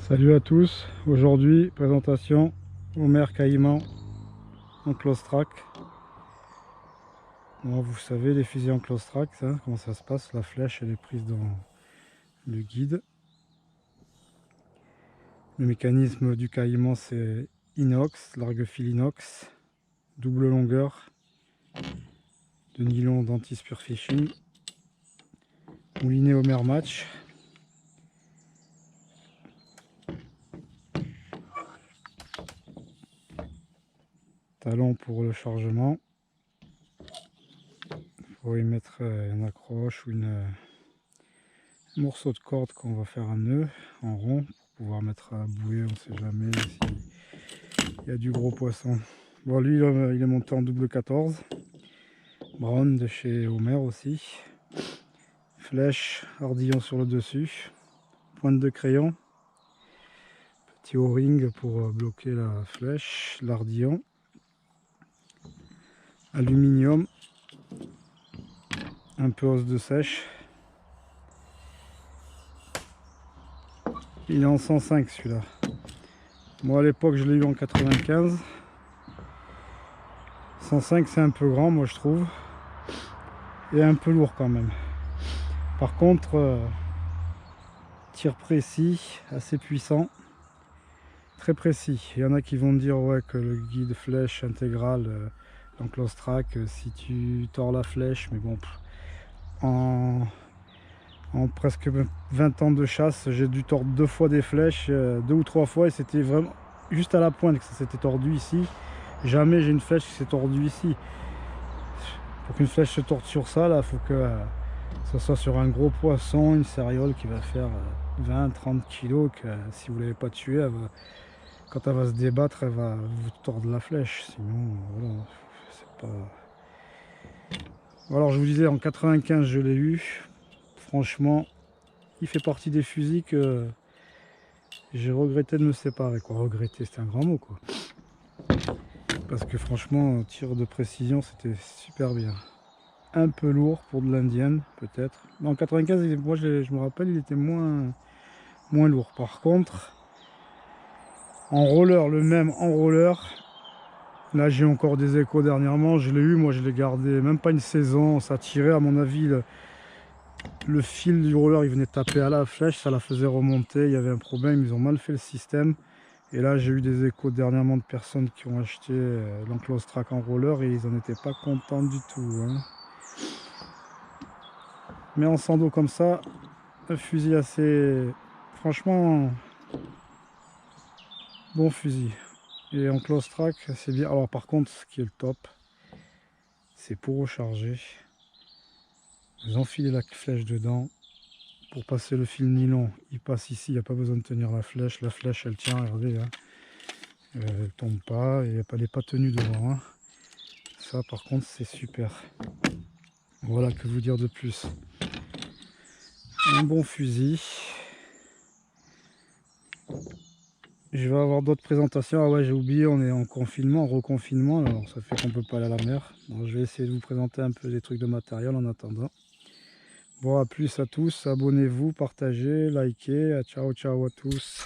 Salut à tous, aujourd'hui présentation Homer Caïman en close track. Bon, vous savez les fusils en close track, ça, comment ça se passe, la flèche elle est prise dans le guide. Le mécanisme du Caïman c'est inox, largue-fil inox, double longueur de nylon d'anti-spear fishing, mouliné Homer Match. Talon pour le chargement. Il faut y mettre une accroche ou un morceau de corde qu'on va faire un nœud en rond pour pouvoir mettre à la bouée, on sait jamais s'il y a du gros poisson. Bon, lui il est monté en double 14 brown de chez Homer aussi, flèche ardillon sur le dessus, pointe de crayon, petit o-ring pour bloquer la flèche, l'ardillon, aluminium, un peu os de sèche. Il est en 105 celui-là. Moi à l'époque je l'ai eu en 95. 105 c'est un peu grand moi je trouve. Et un peu lourd quand même. Par contre, tir précis, assez puissant. Très précis. Il y en a qui vont dire ouais, que le guide flèche intégral dans close track, si tu tords la flèche, mais bon, en presque 20 ans de chasse, j'ai dû tordre 2 fois des flèches, 2 ou 3 fois, et c'était vraiment juste à la pointe que ça s'était tordu ici. Jamais j'ai une flèche qui s'est tordue ici. Pour qu'une flèche se torde sur ça, là, il faut que ça soit sur un gros poisson, une céréole qui va faire 20-30 kg, que si vous ne l'avez pas tué, quand elle va se débattre, elle va vous tordre la flèche. Sinon, voilà, c'est pas... Alors je vous disais, en 95 je l'ai eu. Franchement, il fait partie des fusils que j'ai regretté de me séparer, quoi. Regretter, c'était un grand mot, quoi. Parce que franchement, tir de précision, c'était super bien. Un peu lourd pour de l'indienne, peut-être. En 95, moi je me rappelle, il était moins lourd. Par contre, en roller, le même en roller, là j'ai encore des échos dernièrement, je l'ai eu, moi je l'ai gardé même pas une saison, ça tirait à mon avis, le fil du roller il venait taper à la flèche, ça la faisait remonter, il y avait un problème, ils ont mal fait le système. Et là j'ai eu des échos dernièrement de personnes qui ont acheté l'enclose track en roller et ils en étaient pas contents du tout, hein. Mais en sando comme ça, un fusil assez... Franchement, bon fusil. Et en close track, c'est bien. Alors par contre, ce qui est le top, c'est pour recharger. Vous enfilez la flèche dedans. Pour passer le fil nylon, il passe ici, il n'y a pas besoin de tenir la flèche. La flèche, elle tient, regardez, hein. Elle tombe pas, et elle n'est pas tenue devant, hein. Ça par contre, c'est super. Voilà, que vous dire de plus. Un bon fusil. Je vais avoir d'autres présentations. Ah ouais, j'ai oublié, on est en confinement, en reconfinement, alors ça fait qu'on peut pas aller à la mer. Bon, je vais essayer de vous présenter un peu des trucs de matériel en attendant. Bon, à plus à tous, abonnez-vous, partagez, likez, ciao ciao à tous.